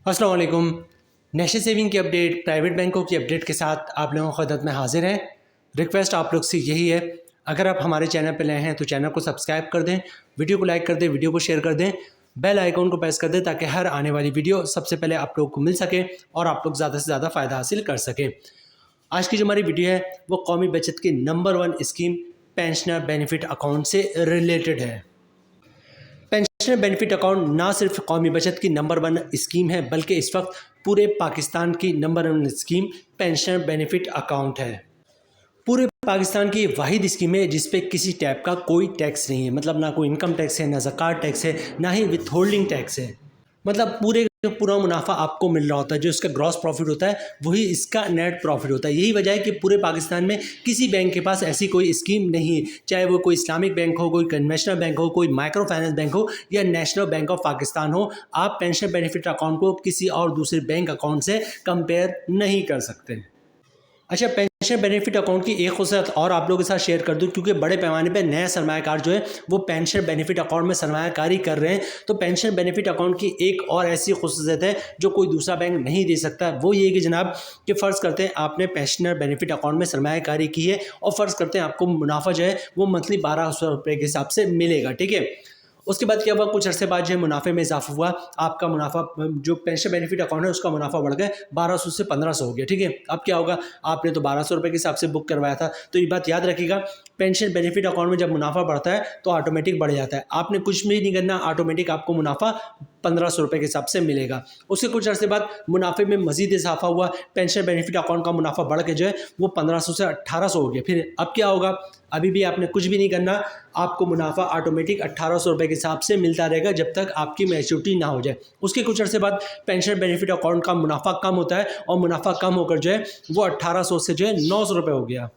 अस्सलाम वालेकुम। National saving की अपडेट, प्राइवेट बैंकों की अपडेट के साथ आप लोगों की खिदमत में हाजिर हैं। रिक्वेस्ट आप लोग से यही है, अगर आप हमारे चैनल पर नए हैं तो चैनल को सब्सक्राइब कर दें, वीडियो को लाइक कर दें, वीडियो को शेयर कर दें, बेल आइकॉन को प्रेस कर दें ताकि हर आने वाली वीडियो सबसे पहले आप लोग को मिल सके और आप लोग ज़्यादा से ज़्यादा फ़ायदा हासिल कर सकें। आज की जो हमारी वीडियो है वो कौमी बचत की number 1 scheme pensioner benefit account से रिलेटेड है। पेंशनर बेनिफिट अकाउंट ना सिर्फ कौमी बचत की नंबर 1 स्कीम है बल्कि इस वक्त पूरे पाकिस्तान की number 1 scheme pensioner benefit account है। पूरे पाकिस्तान की वाहिद स्कीम है जिस पे किसी टाइप का कोई टैक्स नहीं है, मतलब ना कोई इनकम टैक्स है, ना ज़कात टैक्स है, ना ही विथ होल्डिंग टैक्स है। मतलब पूरा मुनाफा आपको मिल रहा होता है। जो इसका ग्रॉस प्रॉफिट होता है वही इसका नेट प्रॉफिट होता है। यही वजह है कि पूरे पाकिस्तान में किसी बैंक के पास ऐसी कोई स्कीम नहीं है, चाहे वो कोई इस्लामिक बैंक हो, कोई कन्वेंशनल बैंक हो, कोई माइक्रो फाइनेंस बैंक हो या नेशनल बैंक ऑफ पाकिस्तान हो। आप पेंशन बेनिफिट अकाउंट को किसी और दूसरे बैंक अकाउंट से कंपेयर नहीं कर सकते। अच्छा, पेंशन बेनिफिट अकाउंट की एक खुशियत और आप लोगों के साथ शेयर कर दूं, क्योंकि बड़े पैमाने पे नए सरमायाकार जो है वो पेंशन बेनिफिट अकाउंट में सरमायाकारी कर रहे हैं। तो पेंशन बेनिफिट अकाउंट की एक और ऐसी खुशियत है जो कोई दूसरा बैंक नहीं दे सकता। वो ये कि जनाब कि फ़र्ज़ करते हैं आपने पेंशनर बेनिफिट अकाउंट में सरमायाकारी की है और फ़र्ज़ करते हैं आपको मुनाफा जो है वो मंथली 1200 रुपये के हिसाब से मिलेगा, ठीक है। उसके बाद क्या हुआ, कुछ अरसे बाद जो है मुनाफे में इजाफा हुआ। आपका मुनाफा जो पेंशन बेनिफिट अकाउंट है उसका मुनाफा बढ़ गया, 1200 से 1500 हो गया, ठीक है। अब क्या होगा, आपने तो 1200 रुपये के हिसाब से बुक करवाया था, तो ये बात याद रखिएगा, पेंशन बेनिफिट अकाउंट में जब मुनाफा बढ़ता है तो ऑटोमेटिक बढ़ जाता है। आपने कुछ भी नहीं करना, ऑटोमेटिक आपको मुनाफा 1500 रुपये के हिसाब से मिलेगा। उसके कुछ अर्से बाद मुनाफे में मजीद इजाफा हुआ, पेंशन बेनिफिट अकाउंट का मुनाफा बढ़ के जो है वो 1500 से 1800 हो गया। फिर अब क्या होगा, अभी भी आपने कुछ भी नहीं करना, आपको मुनाफा ऑटोमेटिक 1800 रुपये के हिसाब से मिलता रहेगा जब तक आपकी मैच्योरिटी ना हो जाए। उसके कुछ अर्से बाद पेंशन बेनिफिट अकाउंट का मुनाफा कम होता है और मुनाफा कम होकर जो है वो 1800 से जो है 900 रुपये हो गया।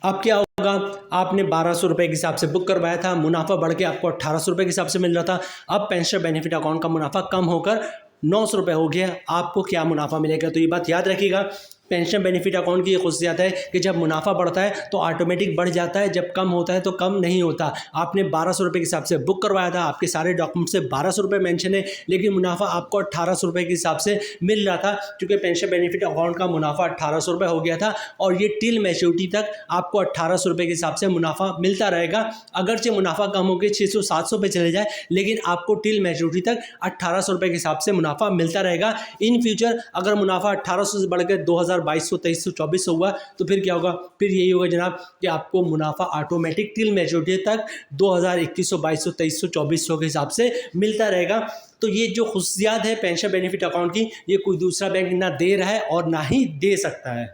अब क्या होगा, आपने 1200 रुपये के हिसाब से बुक करवाया था, मुनाफा बढ़ के आपको 1800 रुपये के हिसाब से मिल रहा था। अब पेंशन बेनिफिट अकाउंट का मुनाफा कम होकर 900 रुपये हो गया। आपको क्या मुनाफा मिलेगा, तो ये बात याद रखिएगा, पेंशन बेनिफिट अकाउंट की ये खुशियत है कि जब मुनाफा बढ़ता है तो ऑटोमेटिक बढ़ जाता है, जब कम होता है तो कम नहीं होता। आपने 1200 रुपये के हिसाब से बुक करवाया था, आपके सारे डॉक्यूमेंट से 1200 रुपये मेंशन है, लेकिन मुनाफा आपको 1800 रुपये के हिसाब से मिल रहा था, क्योंकि पेंशन बेनिफिट अकाउंट का मुनाफा 1800 रुपये हो गया था और ये टिल मैच्योरिटी तक आपको 1800 रुपये के हिसाब से मुनाफा मिलता रहेगा। अगरचे मुनाफा कम होकर 600-700 पे चले जाए, लेकिन आपको टिल मैच्योरिटी तक 1800 रुपये के हिसाब से मुनाफा मिलता रहेगा। इन फ्यूचर अगर मुनाफा 1800 से बढ़कर 2200, 2300, 2400 हुआ तो फिर क्या होगा, फिर यही होगा जनाब कि आपको मुनाफा ऑटोमेटिक टिल मैच्योरिटी तक 2100, 2200, 2300, 2400 के हिसाब से मिलता रहेगा। तो ये जो खुशियात है पेंशन बेनिफिट अकाउंट की, ये कोई दूसरा बैंक ना दे रहा है और ना ही दे सकता है।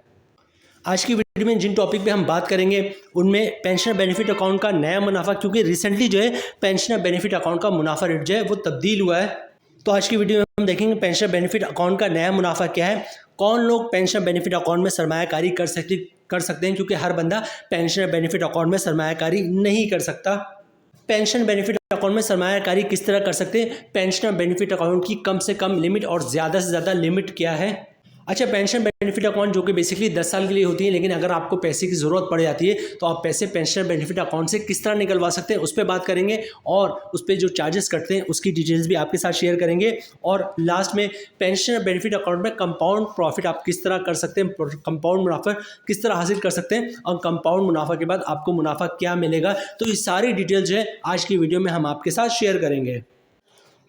आज की वीडियो में जिन टॉपिक पे हम बात करेंगे उनमें पेंशनर बेनिफिट अकाउंट का नया मुनाफा, क्योंकि रिसेंटली जो है पेंशनर बेनिफिट अकाउंट का मुनाफा रेट जो है वो तब्दील हुआ है। तो आज की वीडियो में हम देखेंगे पेंशनर बेनिफिट अकाउंट का नया मुनाफा क्या है, कौन लोग पेंशन बेनिफिट अकाउंट में सरमायाकारी कर सकते हैं, क्योंकि हर बंदा पेंशनर बेनिफिट अकाउंट में सरमायाकारी नहीं कर सकता। पेंशन बेनिफिट अकाउंट में सरमायाकारी किस तरह कर सकते हैं, पेंशनर बेनिफिट अकाउंट की कम से कम लिमिट और ज़्यादा से ज़्यादा लिमिट क्या है। अच्छा, पेंशन बेनिफिट अकाउंट जो कि बेसिकली 10 साल के लिए होती है, लेकिन अगर आपको पैसे की ज़रूरत पड़ जाती है तो आप पैसे पेंशन बेनिफिट अकाउंट से किस तरह निकलवा सकते हैं उस पर बात करेंगे, और उस पर जो चार्जेस कटते हैं उसकी डिटेल्स भी आपके साथ शेयर करेंगे। और लास्ट में पेंशन बेनिफिट अकाउंट में कंपाउंड प्रॉफिट आप किस तरह कर सकते हैं, कंपाउंड मुनाफा किस तरह हासिल कर सकते हैं, और कंपाउंड मुनाफा के बाद आपको मुनाफा क्या मिलेगा। तो ये सारी डिटेल्स जो है आज की वीडियो में हम आपके साथ शेयर करेंगे।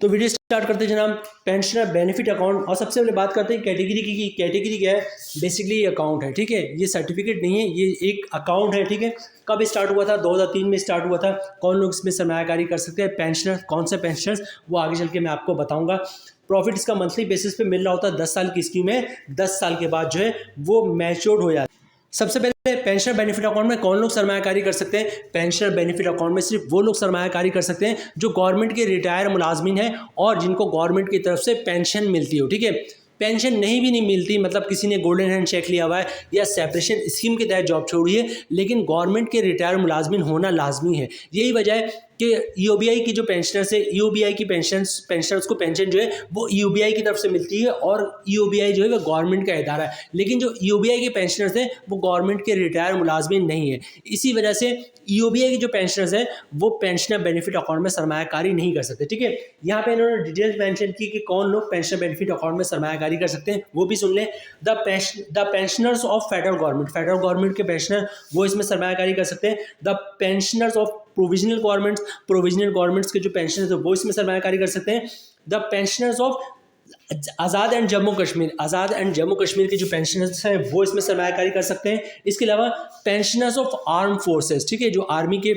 तो वीडियो स्टार्ट करते हैं जनाब, पेंशनर बेनिफिट अकाउंट। और सबसे पहले बात करते हैं कैटेगरी की। कैटेगरी क्या है, बेसिकली ये अकाउंट है, ठीक है, ये सर्टिफिकेट नहीं है, ये एक अकाउंट है, ठीक है। कब स्टार्ट हुआ था, 2003 में स्टार्ट हुआ था। कौन लोग इसमें सरमायाकारी कर सकते हैं, पेंशनर, कौन से पेंशनर्स, वो आगे चल के मैं आपको बताऊंगा। प्रॉफिट इसका मंथली बेसिस पे मिल रहा होता है, 10 साल की स्कीम है, 10 साल के बाद जो है वो मैच्योर्ड हो जाता है। सबसे पहले पेंशनर बेनिफिट अकाउंट में कौन लोग सरमायाकारी कर सकते हैं, पेंशनर बेनिफिट अकाउंट में सिर्फ वो लोग सरमायाकारी कर सकते हैं जो गवर्नमेंट के रिटायर मुलाजमीन हैं और जिनको गवर्नमेंट की तरफ से पेंशन मिलती हो, ठीक है। पेंशन नहीं मिलती, मतलब किसी ने गोल्डन हैंड चेक लिया हुआ है या सेपरेशन स्कीम के तहत जॉब छोड़ी है, लेकिन गवर्नमेंट के रिटायर मुलाजमीन होना लाजमी है। यही वजह है कि ईओबीआई की जो पेंशनर्स है, ईओबीआई की पेंशनर्स को पेंशन जो है वो ईओबीआई की तरफ से मिलती है और ईओबीआई जो है वो गवर्नमेंट का इदारा है, लेकिन जो ईओबीआई के पेंशनर्स हैं वो गवर्नमेंट के रिटायर मुलाजमिन नहीं है। इसी वजह से ईओबीआई के जो पेंशनर्स हैं वो पेंशनर बेनिफिट अकाउंट में सरमायाकारी नहीं कर सकते। ठीक है, यहाँ पे इन्होंने डिटेल्स मेंशन की कि कौन लोग पेंशनर बेनिफिट अकाउंट में सरमायाकारी कर सकते हैं, वो भी सुन लें। The pensioners of federal government के पेंशनर वो इसमें सरमायाकारी कर सकते हैं। The pensioners of provisional governments के जो पेंशन है वो इसमें सरमायाकारी कर सकते हैं। The pensioners of Azad and Jammu Kashmir के जो पेंशनर्स हैं वो इसमें सरमायाकारी कर सकते हैं। इसके अलावा पेंशनर्स ऑफ आर्म फोर्सेस, ठीक है, जो आर्मी के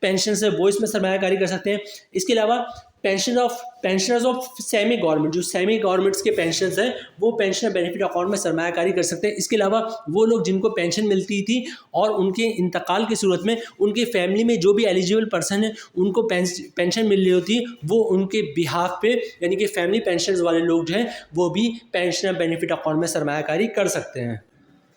पेंशनर्स है वो इसमें सरमायाकारी कर सकते हैं। इसके अलावा पेंशनर्स ऑफ सेमी गवर्नमेंट, जो सेमी गवर्नमेंट्स के पेंशनर्स हैं वो पेंशनर बेनिफिट अकाउंट में सरमायाकारी कर सकते हैं। इसके अलावा वो लोग जिनको पेंशन मिलती थी और उनके इंतकाल की सूरत में उनकी फैमिली में जो भी एलिजिबल पर्सन है उनको पेंशन मिल रही होती है, वो उनके बिहाफ पे यानी कि फैमिली पेंशन वाले लोग जो हैं वो भी पेंशनर बेनिफिट अकाउंट में सरमायाकारी कर सकते हैं।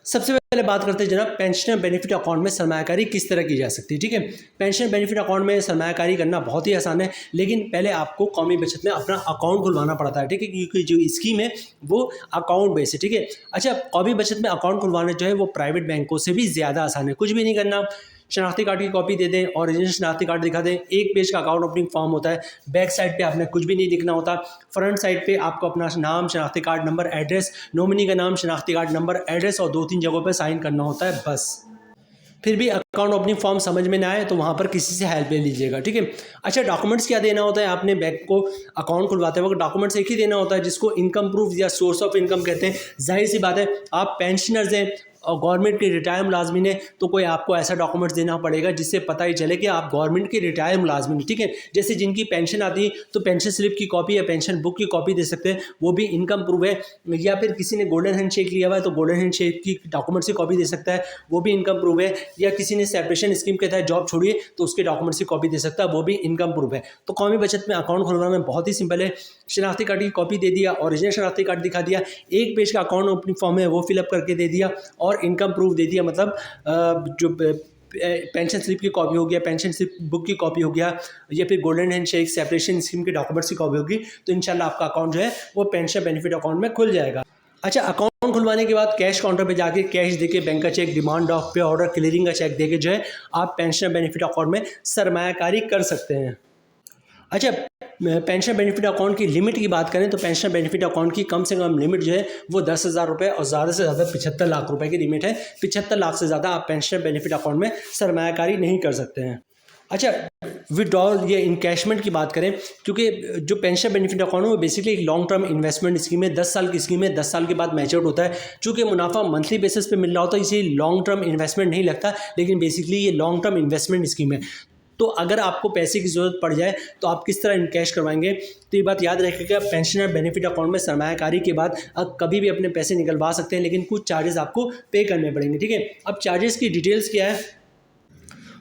सबसे पहले बात करते हैं जनाब पेंशनर बेनिफिट अकाउंट में सरमायाकारी किस तरह की जा सकती है। ठीक है, पेंशनर बेनिफिट अकाउंट में सरमायाकारी करना बहुत ही आसान है, लेकिन पहले आपको कौमी बचत में अपना अकाउंट खुलवाना पड़ता है। ठीक है, क्योंकि जो स्कीम है वो अकाउंट बेस्ड है। ठीक है, अच्छा, कौमी बचत में अकाउंट खुलवाना जो है वो प्राइवेट बैंकों से भी ज़्यादा आसान है। कुछ भी नहीं करना, शनाख्ती कार्ड की कॉपी दे दें, ओरिजिनल शनाख्ती कार्ड दिखा दें, एक पेज का अकाउंट ओपनिंग फॉर्म होता है, बैक साइड पे आपने कुछ भी नहीं लिखना होता, फ्रंट साइड पे आपको अपना नाम, शनाख्ती कार्ड नंबर, एड्रेस, नॉमिनी का नाम, शनाख्ती कार्ड नंबर, एड्रेस और 2-3 जगहों पे साइन करना होता है, बस। फिर भी अकाउंट ओपनिंग फॉर्म समझ में ना आए तो वहाँ पर किसी से हेल्प ले लीजिएगा। ठीक है, अच्छा, डॉक्यूमेंट्स क्या देना होता है आपने बैंक को अकाउंट खुलवाते वक्त? डॉक्यूमेंट्स एक ही देना होता है जिसको इनकम प्रूफ या सोर्स ऑफ इनकम कहते हैं। जाहिर सी बात है, आप पेंशनर्स हैं और गवर्नमेंट के रिटायर मुलाजमिन है तो कोई आपको ऐसा डॉक्यूमेंट्स देना पड़ेगा जिससे पता ही चले कि आप गवर्नमेंट के रिटायर मुलाजमिन। ठीक है, जैसे जिनकी पेंशन आती है तो पेंशन स्लिप की कॉपी या पेंशन बुक की कॉपी दे सकते हैं, वो भी इनकम प्रूफ है। या फिर किसी ने गोल्डन हैंड शेक लिया हुआ है तो गोल्डन हैंड शेक की डॉक्यूमेंट्स की कॉपी दे सकता है, वो भी इनकम प्रूफ है। या किसी ने सेपरेशन स्कीम के तहत जॉब छोड़ी है तो उसके डॉक्यूमेंट्स की कॉपी दे सकता है, वो भी इनकम प्रूफ है। तो कौमी बचत में अकाउंट खुलवाना बहुत ही सिंपल है, शनाख्ती कार्ड की कॉपी दे दिया, ओरिजिनल शनाख्ती कार्ड दिखा दिया, एक पेज का अकाउंट ओपनिंग फॉर्म है वो फिलअप करके दे दिया और इनकम प्रूफ दे दिया, मतलब जो पेंशन स्लिप की कॉपी हो गया, पेंशन स्लिप बुक की कॉपी हो गया, या फिर golden hand shake, separation scheme के डॉक्यूमेंट्स की कॉपी होगी, तो इंशाल्लाह आपका अकाउंट जो है वो पेंशन बेनिफिट अकाउंट में खुल जाएगा। अच्छा, अकाउंट खुलवाने के बाद कैश काउंटर पे जाके कैश देके, बैंक का चेक, डिमांड ड्राफ्ट पे ऑर्डर, क्लियरिंग का चेक देके जो है आप पेंशन बेनिफिट अकाउंट में सरमायाकारी कर सकते हैं। अच्छा, पेंशन बेनिफिट अकाउंट की लिमिट की बात करें तो पेंशन बेनिफिट अकाउंट की कम से कम लिमिट जो है वो 10,000 रुपये और ज़्यादा से ज़्यादा 75 लाख रुपए की लिमिट है। 75 लाख से ज़्यादा आप पेंशन बेनिफिट अकाउंट में सरमायाकारी नहीं कर सकते हैं। अच्छा, विड्रॉल या इनकैशमेंट की बात करें, क्योंकि जो पेंशन बेनिफिट अकाउंट है वो बेसिकली एक लॉन्ग टर्म इन्वेस्टमेंट स्कीम है, 10 साल की स्कीम है, 10 साल के बाद मैच्योर होता है। चूँकि मुनाफा मंथली बेसिस पे मिल रहा होता है इसलिए लॉन्ग टर्म इन्वेस्टमेंट नहीं लगता, लेकिन बेसिकली ये लॉन्ग टर्म इन्वेस्टमेंट स्कीम है। तो अगर आपको पैसे की ज़रूरत पड़ जाए तो आप किस तरह इनकैश करवाएंगे, तो ये बात याद रखिएगा, पेंशनर बेनिफिट अकाउंट में सरमायाकारी के बाद आप कभी भी अपने पैसे निकलवा सकते हैं, लेकिन कुछ चार्जेस आपको पे करने पड़ेंगे। ठीक है, अब चार्जेस की डिटेल्स क्या है,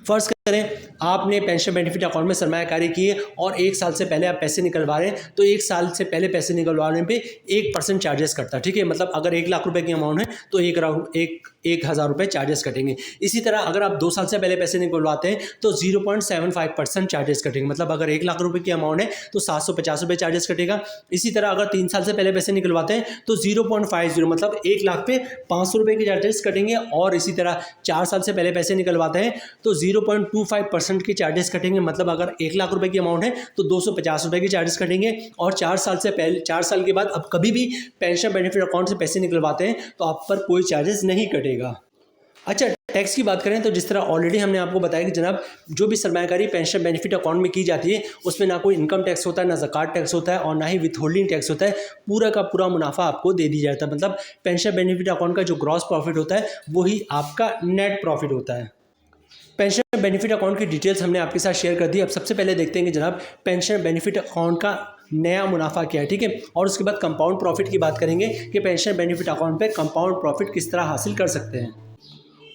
फर्ज करें आपने पेंशन बेनिफिट अकाउंट में सरमायाकारी की है और 1 साल से पहले आप पैसे निकलवा रहे हैं, तो 1 साल से पहले पैसे निकलवाने पे 1% चार्जेस कटता है। ठीक है, मतलब अगर 1 लाख रुपए की अमाउंट है तो 1,000 रुपये चार्जेस कटेंगे। इसी तरह अगर आप 2 साल से पहले पैसे निकलवाते हैं तो 0.75% चार्जेस कटेंगे, मतलब अगर 1 लाख रुपये की अमाउंट है तो 750 रुपये चार्जेस कटेगा। इसी तरह अगर 3 साल से पहले पैसे निकलवाते हैं तो 0.50 मतलब 1 लाख पे 500 रुपये के चार्जेस कटेंगे। और इसी तरह 4 साल से पहले पैसे निकलवाते हैं तो 0.25% के चार्जेस कटेंगे, मतलब अगर 1 लाख रुपए की अमाउंट है तो 250 रुपये के चार्जेस कटेंगे। और 4 साल के बाद अब कभी भी पेंशन बेनिफिट अकाउंट से पैसे निकलवाते हैं तो आप पर कोई चार्जेस नहीं कटेगा। अच्छा, टैक्स की बात करें तो जिस तरह ऑलरेडी हमने आपको बताया कि जनाब जो भी सरमायाकारी पेंशन बेनिफिट अकाउंट में की जाती है उसमें ना कोई इनकम टैक्स होता है, ना ज़कात टैक्स होता है और ना ही विथहोल्डिंग टैक्स होता है, पूरा का पूरा मुनाफा आपको दे दी जाता है। मतलब पेंशन बेनिफिट अकाउंट का जो ग्रॉस प्रॉफिट होता है वही आपका नेट प्रॉफिट होता है। पेंशन बेनिफिट अकाउंट की डिटेल्स हमने आपके साथ शेयर कर दी। अब सबसे पहले देखते हैं कि जनाब पेंशन बेनिफिट अकाउंट का नया मुनाफा क्या है। ठीक है, और उसके बाद कंपाउंड प्रॉफिट की बात करेंगे कि पेंशन बेनिफिट अकाउंट पे कंपाउंड प्रॉफिट किस तरह हासिल कर सकते हैं,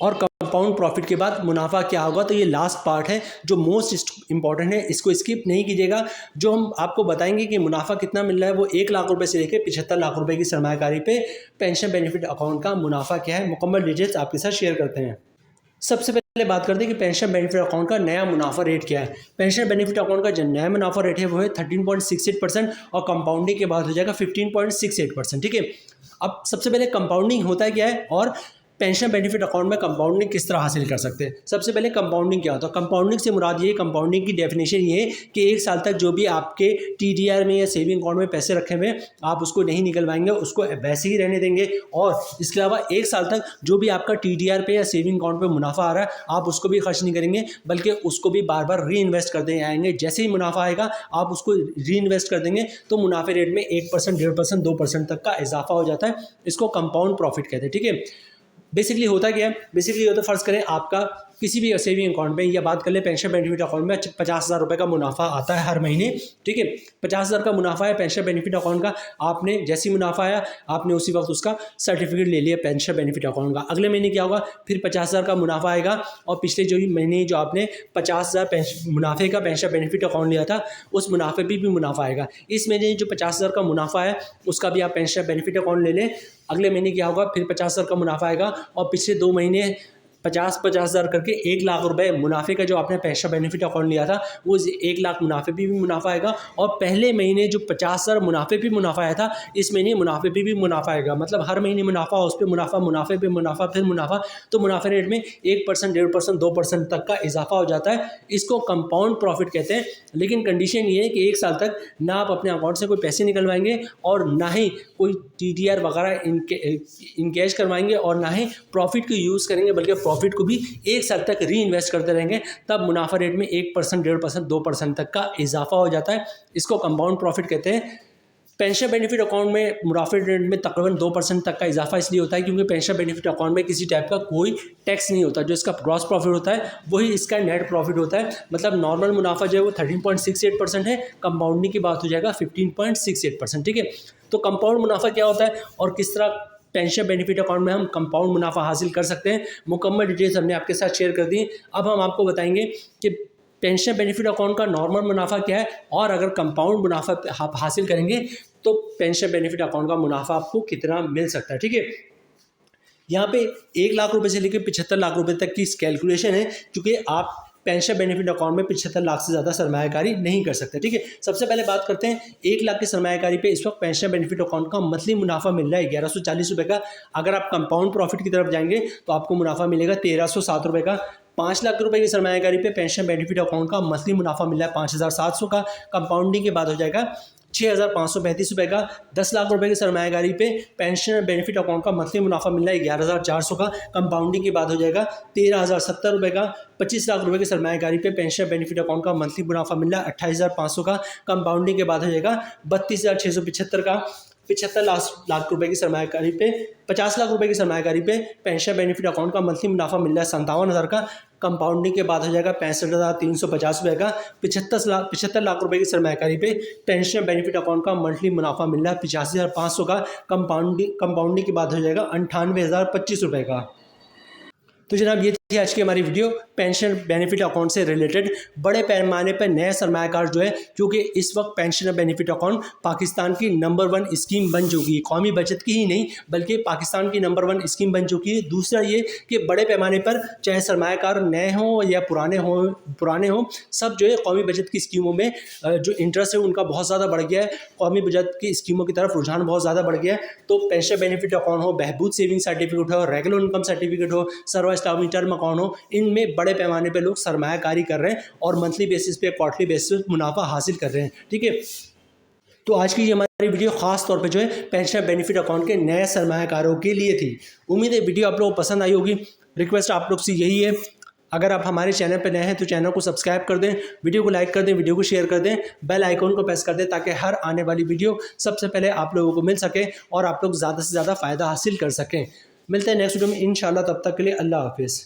और कंपाउंड प्रॉफिट के बाद मुनाफा क्या होगा। तो ये लास्ट पार्ट है जो मोस्ट इंपॉर्टेंट है, इसको स्किप नहीं कीजिएगा। जो हम आपको बताएंगे कि मुनाफा कितना मिल रहा है वो 1 लाख रुपए से लेकर 75 लाख रुपए की सरमायाकारी पे पेंशन बेनिफिट अकाउंट का मुनाफा क्या है, मुकम्मल डिटेल्स आपके साथ शेयर करते हैं। सबसे पहले बात करते हैं कि पेंशन बेनिफिट अकाउंट का नया मुनाफा रेट क्या है। पेंशन बेनिफिट अकाउंट का जो नया मुनाफा रेट है वो है 13.68% और कंपाउंडिंग के बाद हो जाएगा 15.68%। ठीक है, अब सबसे पहले कंपाउंडिंग होता है क्या है और पेंशन बेनिफिट अकाउंट में कंपाउंडिंग किस तरह हासिल कर सकते हैं। सबसे पहले कंपाउंडिंग क्या होता है। कंपाउंडिंग से मुराद ये, कंपाउंडिंग की डेफिनेशन ये है कि एक साल तक जो भी आपके टीडीआर में या सेविंग अकाउंट में पैसे रखे हुए आप उसको नहीं निकलवाएंगे, उसको वैसे ही रहने देंगे। और इसके अलावा एक साल तक जो भी आपका टीडीआर पे या सेविंग अकाउंट पे मुनाफा आ रहा है आप उसको भी खर्च नहीं करेंगे, बल्कि उसको भी बार बार री इन्वेस्ट करते आएंगे। जैसे ही मुनाफा आएगा आप उसको री इन्वेस्ट कर देंगे तो मुनाफे रेट में 1%, 1.5%, 2% तक का इजाफा हो जाता है। इसको कंपाउंड प्रॉफिट कहते हैं। ठीक है, बेसिकली होता क्या है, बेसिकली होता है फर्ज करें आपका किसी भी सेविंग अकाउंट में, या बात कर ले पेंशन बेनिफिट अकाउंट में 50,000 रुपये का मुनाफा आता है हर महीने। ठीक है, 50,000 का मुनाफा है पेंशन बेनिफिट अकाउंट का। आपने जैसी मुनाफा आया आपने उसी वक्त उसका सर्टिफिकेट ले लिया पेंशन बेनिफिट अकाउंट का। अगले महीने क्या होगा, फिर 50,000 का मुनाफा आएगा और पिछले जो महीने जो आपने 50,000 मुनाफे का पेंशन बेनिफिट अकाउंट लिया था उस मुनाफे पर भी मुनाफा आएगा। इस महीने जो 50,000 का मुनाफा है उसका भी आप पेंशन बेनिफिट अकाउंट ले लें। अगले महीने क्या होगा, फिर 50,000 का मुनाफा आएगा और पिछले 2 महीने 50,000 करके 1,00,000 रुपए मुनाफे का जो आपने पेंशन बेनिफिट अकाउंट लिया था वो 1,00,000 मुनाफे पे भी मुनाफा आएगा। और पहले महीने जो 50,000 मुनाफे पे मुनाफा आया था इस महीने मुनाफे पे भी मुनाफा आएगा। मतलब हर महीने मुनाफा, उस पर मुनाफा, मुनाफे पे मुनाफा, फिर मुनाफा। तो मुनाफे रेट में 1%, 1.5%, 2% तक का इजाफा हो जाता है। इसको कंपाउंड प्रॉफिट कहते हैं। लेकिन कंडीशन ये है कि एक साल तक ना आप अपने अकाउंट से कोई पैसे निकलवाएंगे और ना ही कोई टीडीआर वगैरह इनकैश करवाएंगे और ना ही प्रॉफिट को यूज़ करेंगे, बल्कि प्रॉफिट को भी एक साल तक री इन्वेस्ट करते रहेंगे। तब मुनाफा रेट में 1%, 1.5%, 2% तक का इजाफा हो जाता है। इसको कंपाउंड प्रॉफिट कहते हैं। पेंशन बेनिफिट अकाउंट में मुनाफे रेट में तकरीबन 2% तक का इजाफा इसलिए होता है क्योंकि पेंशन बेनिफिट अकाउंट में किसी टाइप का कोई टैक्स नहीं होता। जो इसका ग्रॉस प्रॉफिट होता है वही इसका नेट प्रॉफिट होता है। मतलब नॉर्मल मुनाफा जो है वो 13.68% है, कंपाउंडिंग की बात हो जाएगा 15.68%। ठीक है, तो कंपाउंड मुनाफा क्या होता है और किस तरह पेंशन बेनिफिट अकाउंट में हम कंपाउंड मुनाफा हासिल कर सकते हैं, मुकम्मल डिटेल्स हमने आपके साथ शेयर कर दी। अब हम आपको बताएंगे कि पेंशन बेनिफिट अकाउंट का नॉर्मल मुनाफा क्या है और अगर कंपाउंड मुनाफा आप हासिल करेंगे तो पेंशन बेनिफिट अकाउंट का मुनाफा आपको कितना मिल सकता है। ठीक है, यहाँ पे 1,00,000 रुपये से लेकर 75 लाख रुपए तक की कैलकुलेशन है, क्योंकि आप पेंशन बेनिफिट अकाउंट में 75 लाख से ज़्यादा सरमायाकारी नहीं कर सकते। ठीक है, सबसे पहले बात करते हैं 1,00,000 की सरमायाकारी पे इस वक्त पेंशन बेनिफिट अकाउंट का मंथली मुनाफा मिल रहा है 1,140 रुपये का। अगर आप कंपाउंड प्रॉफिट की तरफ जाएंगे तो आपको मुनाफा मिलेगा 1,307 रुपये का। 5,00,000 रुपये की सरमायाकारी पे पेंशन बेनिफिट अकाउंट का मंथली मुनाफा मिल रहा है 5,700 का। कंपाउंडिंग के बाद हो जाएगा 6,535 रुपये का। 10,00,000 रुपये की सरमायाकारी पे पेंशन बेनिफिट अकाउंट का मंथली मुनाफा मिल रहा है 11,400 का। कंपाउंडिंग की बात हो जाएगा 13,070 रुपये का। 25,00,000 रुपये की सरमायाकारी पे पेंशन बेनिफिट अकाउंट का मंथली मुनाफा मिल रहा है 28,500 का। कंपाउंडिंग के बाद हो जाएगा 32,675 का। 75 लाख रुपए की सरमायाकारी पे 50 लाख रुपए की सरमायाकारी पे पेंशन बेनिफिट अकाउंट का मंथली मुनाफा मिल रहा है 57,000 का। कंपाउंडिंग के बाद हो जाएगा 65,350 रुपये का। 75 लाख रुपए की सरमायाकारी पे पेंशन बेनिफिट अकाउंट का मंथली मुनाफा मिल रहा है 85,500 का। कंपाउंडिंग के बाद हो जाएगा 98,025 रुपये का। तो जनाब ये थी आज की हमारी वीडियो पेंशन बेनिफिट अकाउंट से रिलेटेड। बड़े पैमाने पर नए सरमायाकार जो है, क्योंकि इस वक्त पेंशन बेनिफिट अकाउंट पाकिस्तान की नंबर 1 स्कीम बन चुकी है, कौमी बचत की ही नहीं बल्कि पाकिस्तान की नंबर 1 स्कीम बन चुकी है। दूसरा ये कि बड़े पैमाने पर चाहे सरमायाकार नए हों या पुराने हों सब जो है कौमी बचत की स्कीमों में जो इंटरेस्ट है उनका बहुत ज़्यादा बढ़ गया है। कौमी बचत की स्कीमों की तरफ रुझान बहुत ज़्यादा बढ़ गया है। तो पेंशन बेनिफिट अकाउंट हो, बहबूद सेविंग सर्टिफिकेट हो, रेगुलर इनकम सर्टिफिकेट हो, सर्व इस्लामी टर्म अकाउंट हो, इनमें बड़े पैमाने पे लोग सरमायाकारी कर रहे हैं और मंथली बेसिस पे, क्वार्टरली बेसिस पे मुनाफा हासिल कर रहे हैं। ठीक है, तो आज की ये हमारी वीडियो खास तौर पे जो है पेंशन बेनिफिट अकाउंट के नए सरमायाकारों के लिए थी। उम्मीद है वीडियो आप लोगों को पसंद आई होगी। रिक्वेस्ट आप लोग से यही है, अगर आप हमारे चैनल पर नए हैं तो चैनल को सब्सक्राइब कर दें, वीडियो को लाइक कर दें, वीडियो को शेयर कर दें, बेल आइकॉन को प्रेस कर दें ताकि हर आने वाली वीडियो सबसे पहले आप लोगों को मिल सके और आप लोग ज़्यादा से ज़्यादा फ़ायदा हासिल कर सकें। मिलते हैं नेक्स्ट वीडियो में इंशाल्लाह, तब तक के लिए अल्लाह हाफिज़।